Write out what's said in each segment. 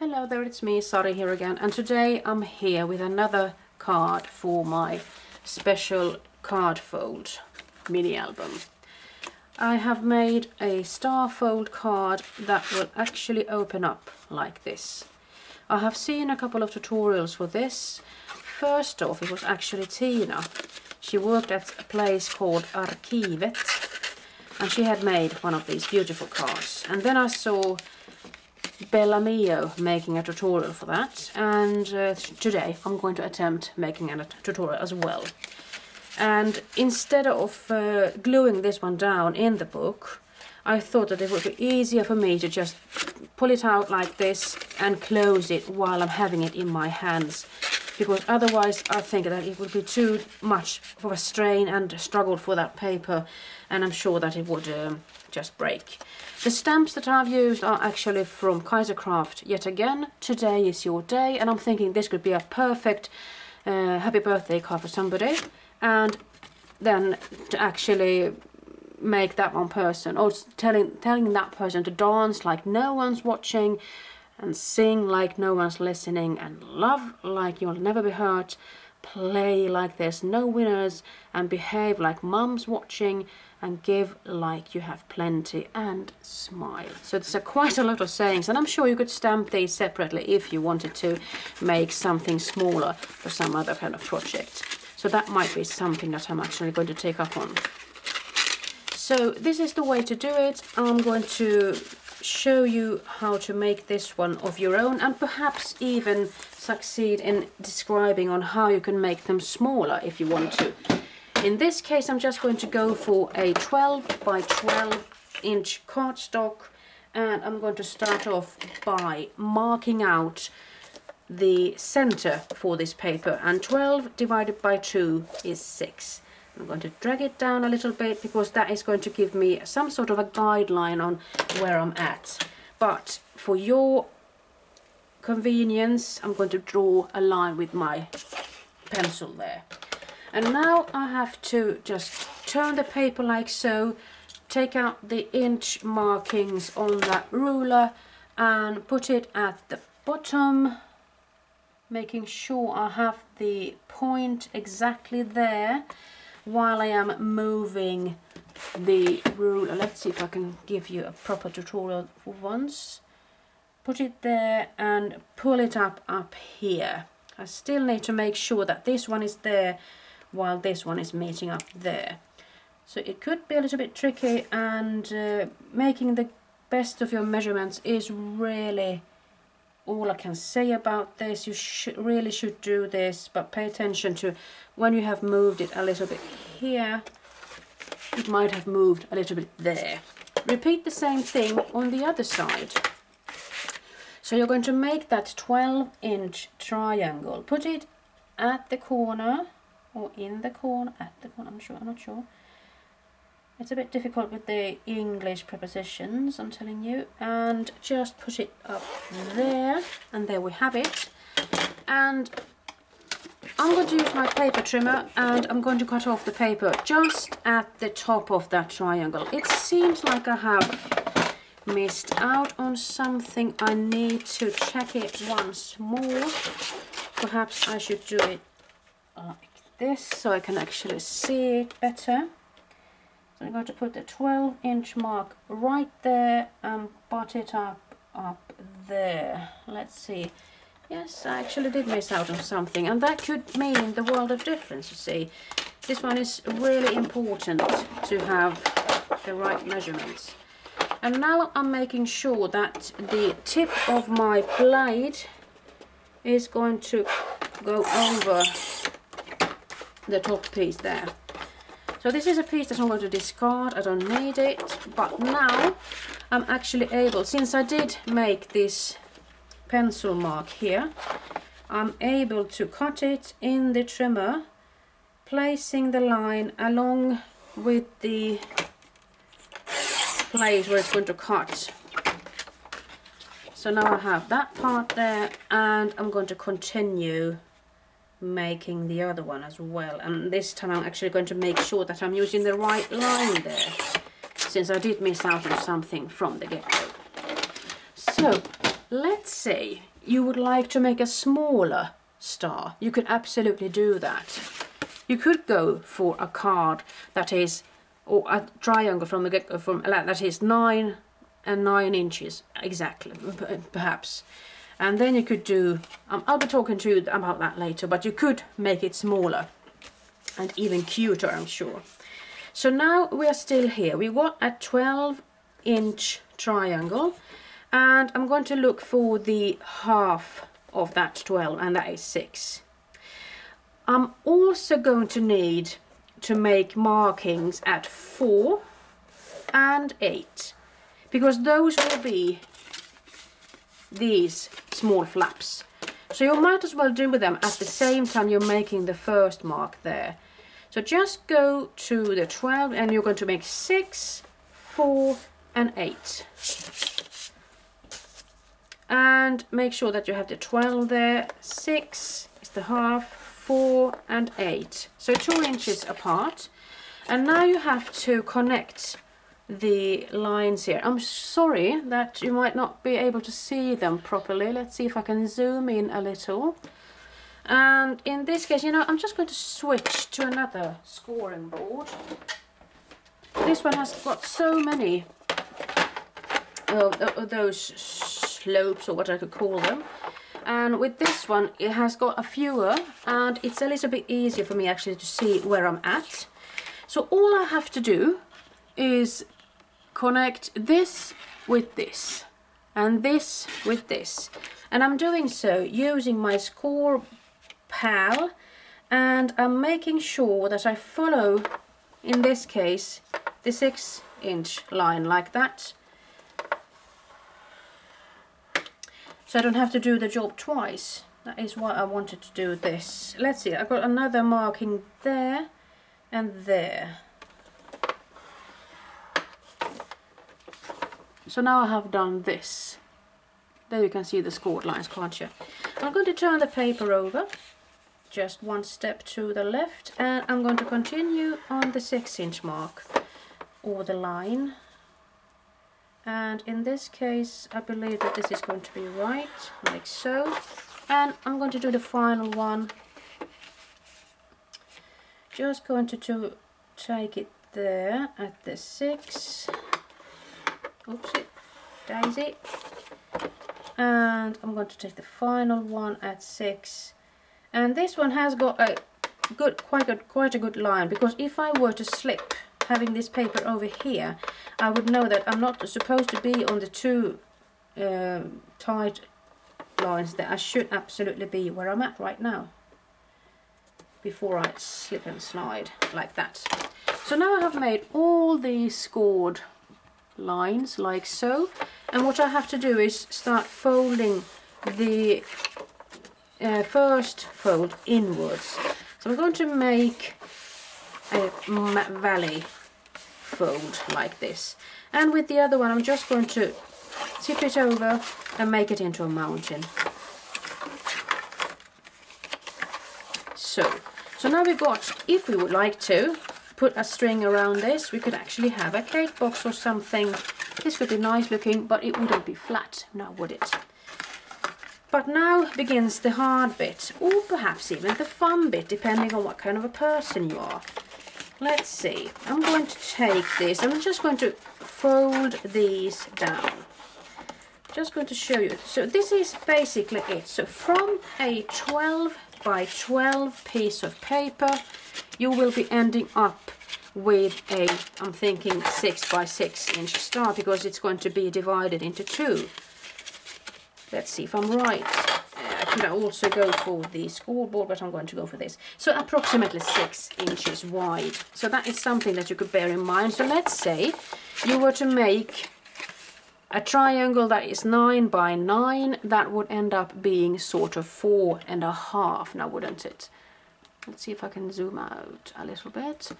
Hello there, it's me, Sari here again, and today I'm here with another card for my special card fold mini album. I have made a star fold card that will actually open up like this. I have seen a couple of tutorials for this. First off, it was actually Tina. She worked at a place called Arkivet and she had made one of these beautiful cards. And then I saw Bella Mio making a tutorial for that, and today I'm going to attempt making a tutorial as well. And instead of gluing this one down in the book, I thought that it would be easier for me to just pull it out like this and close it while I'm having it in my hands, because otherwise I think that it would be too much of a strain and struggle for that paper, and I'm sure that it would just break. The stamps that I've used are actually from Kaisercraft yet again. Today is your day, and I'm thinking this could be a perfect happy birthday card for somebody, and then to actually make that one person, or telling that person to dance like no one's watching, and sing like no one's listening, and love like you'll never be hurt, play like there's no winners, and behave like mum's watching, and give like you have plenty, and smile. So there's quite a lot of sayings, and I'm sure you could stamp these separately if you wanted to make something smaller for some other kind of project. So that might be something that I'm actually going to take up on. So this is the way to do it. I'm going to show you how to make this one of your own, and perhaps even succeed in describing on how you can make them smaller if you want to. In this case, I'm just going to go for a 12 by 12 inch cardstock, and I'm going to start off by marking out the center for this paper, and 12 divided by 2 is 6. I'm going to drag it down a little bit because that is going to give me some sort of a guideline on where I'm at. But for your convenience, I'm going to draw a line with my pencil there. And now I have to just turn the paper like so, take out the inch markings on that ruler and put it at the bottom, making sure I have the point exactly there while I am moving the ruler. Let's see if I can give you a proper tutorial for once. Put it there and pull it up here. I still need to make sure that this one is there while this one is meeting up there. So it could be a little bit tricky, and making the best of your measurements is really all I can say about this. You really should do this, but pay attention to when you have moved it a little bit here, it might have moved a little bit there. Repeat the same thing on the other side. So you're going to make that 12-inch triangle. Put it at the corner, or in the corner, at the corner, I'm not sure. It's a bit difficult with the English prepositions, I'm telling you. And just put it up there, and there we have it. And I'm going to use my paper trimmer, and I'm going to cut off the paper just at the top of that triangle. It seems like I have missed out on something. I need to check it once more. Perhaps I should do it like this so I can actually see it better. So I'm going to put the 12-inch mark right there and butt it up there. Let's see. Yes, I actually did miss out on something, and that could mean the world of difference, you see. This one is really important to have the right measurements. And now I'm making sure that the tip of my blade is going to go over the top piece there. So this is a piece that I'm going to discard. I don't need it, but now I'm actually able, since I did make this pencil mark here, I'm able to cut it in the trimmer, placing the line along with the place where it's going to cut. So now I have that part there, and I'm going to continue making the other one as well, and this time I'm actually going to make sure that I'm using the right line there, since I did miss out on something from the get-go. So let's say you would like to make a smaller star. You could absolutely do that. You could go for a card that is, or a triangle from the get-go, from that is 9 and 9 inches exactly, perhaps. And then you could do, I'll be talking to you about that later, but you could make it smaller and even cuter, I'm sure. So now we are still here. We got a 12-inch triangle, and I'm going to look for the half of that 12, and that is 6. I'm also going to need to make markings at 4 and 8, because those will be these small flaps. So you might as well do them at the same time you're making the first mark there. So just go to the 12 and you're going to make 6, 4 and 8. And make sure that you have the 12 there. 6 is the half, 4 and 8. So 2 inches apart. And now you have to connect the lines here. I'm sorry that you might not be able to see them properly. Let's see if I can zoom in a little. And in this case, you know, I'm just going to switch to another scoring board. This one has got so many of those slopes, or what I could call them. And with this one, it has got a fewer, and it's a little bit easier for me actually to see where I'm at. So all I have to do is connect this with this, and this with this. And I'm doing so using my score pal, and I'm making sure that I follow, in this case, the 6-inch line like that. So I don't have to do the job twice. That is why I wanted to do this. Let's see, I've got another marking there and there. So now I have done this. There you can see the scored lines, can't you? I'm going to turn the paper over, just one step to the left, and I'm going to continue on the 6-inch mark, or the line. And in this case, I believe that this is going to be right, like so. And I'm going to do the final one. Just going to take it there at the 6. Oopsie, daisy. And I'm going to take the final one at 6. And this one has got a good, quite a good line, because if I were to slip having this paper over here, I would know that I'm not supposed to be on the 2 tight lines there. I should absolutely be where I'm at right now, before I slip and slide like that. So now I have made all these scored lines like so, and what I have to do is start folding the first fold inwards. So I'm going to make a valley fold like this, and with the other one I'm just going to tip it over and make it into a mountain. So now we've got, if we would like to put a string around this, we could actually have a cake box or something. This would be nice looking, but it wouldn't be flat, now would it? But now begins the hard bit, or perhaps even the fun bit, depending on what kind of a person you are. Let's see, I'm going to take this, I'm just going to fold these down. Just going to show you. So this is basically it. So from a 12 by 12 piece of paper, you will be ending up with a, I'm thinking 6 by 6 inch star, because it's going to be divided into 2. Let's see if I'm right. I could also go for the scoreboard, but I'm going to go for this. So approximately 6 inches wide. So that is something that you could bear in mind. So let's say you were to make a triangle that is 9 by 9, that would end up being sort of 4.5 now, wouldn't it? Let's see if I can zoom out a little bit.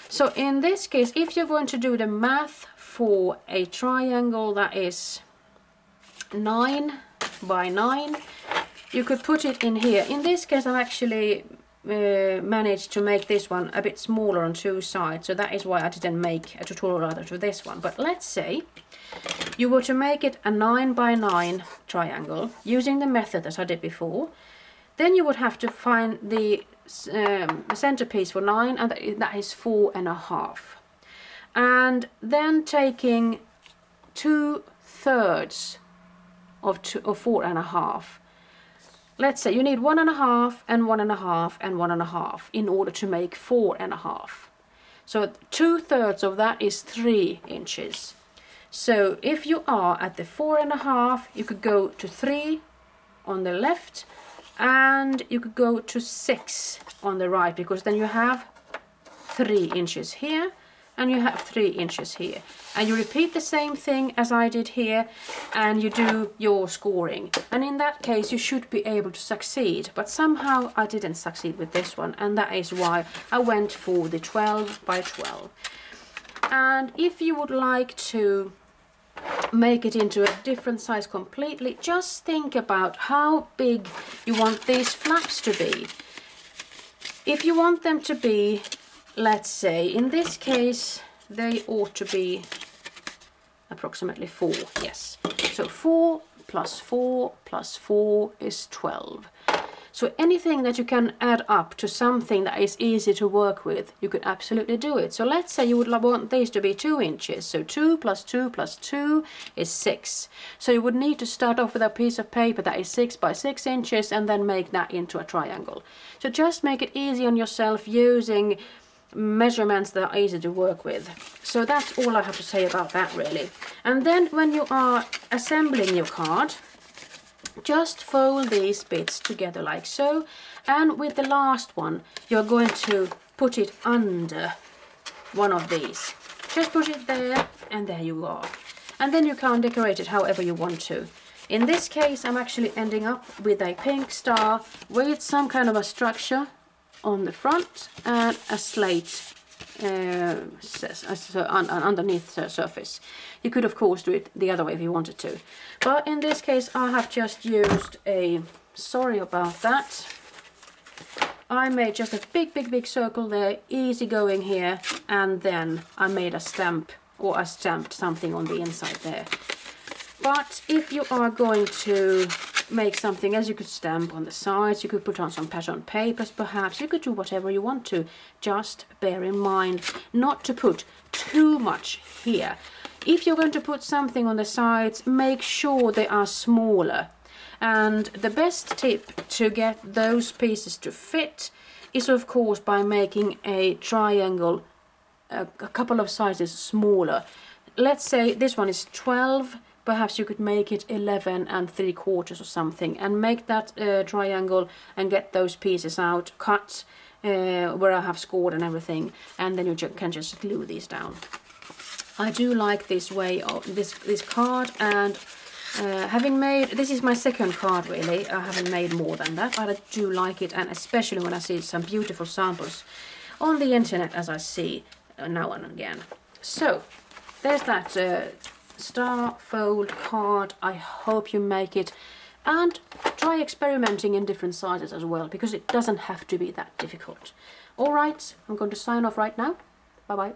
So in this case, if you're going to do the math for a triangle that is 9 by 9, you could put it in here. In this case, I've actually managed to make this one a bit smaller on 2 sides, so that is why I didn't make a tutorial out of this one. But let's say you were to make it a 9 by 9 triangle using the method that I did before, then you would have to find the centerpiece for 9, and that is 4.5. And then taking 2/3 of 4.5. Let's say you need 1.5 and 1.5 and 1.5 in order to make 4.5. So 2/3 of that is 3 inches. So if you are at the 4.5, you could go to 3 on the left, and you could go to 6 on the right, because then you have 3 inches here and you have 3 inches here. And you repeat the same thing as I did here, and you do your scoring. And in that case you should be able to succeed, but somehow I didn't succeed with this one, and that is why I went for the 12 by 12. And if you would like to make it into a different size completely, just think about how big you want these flaps to be. If you want them to be, let's say, in this case, they ought to be approximately 4, yes. So 4 plus 4 plus 4 is 12. So anything that you can add up to something that is easy to work with, you could absolutely do it. So let's say you would want these to be 2 inches. So 2 plus 2 plus 2 is 6. So you would need to start off with a piece of paper that is 6 by 6 inches and then make that into a triangle. So just make it easy on yourself using measurements that are easy to work with. So that's all I have to say about that, really. And then when you are assembling your card, just fold these bits together like so, and with the last one you're going to put it under one of these. Just put it there, and there you are. And then you can decorate it however you want to. In this case I'm actually ending up with a pink star with some kind of a structure on the front and a slate underneath the surface. You could of course do it the other way if you wanted to, but in this case I have just used a, sorry about that, I made just a big circle there, easy going here, and then I made a stamp, or I stamped something on the inside there. But if you are going to make something else, you could stamp on the sides, you could put on some pattern papers perhaps, you could do whatever you want to. Just bear in mind not to put too much here. If you're going to put something on the sides, make sure they are smaller. And the best tip to get those pieces to fit is of course by making a triangle a couple of sizes smaller. Let's say this one is 12, perhaps you could make it 11 3/4 or something, and make that triangle and get those pieces out, cut where I have scored and everything, and then you can just glue these down. I do like this way of this card, and having made, this is my second card really, I haven't made more than that, but I do like it, and especially when I see some beautiful samples on the internet, as I see now and again. So there's that star fold card. I hope you make it, and try experimenting in different sizes as well, because it doesn't have to be that difficult. Alright, I'm going to sign off right now. Bye bye.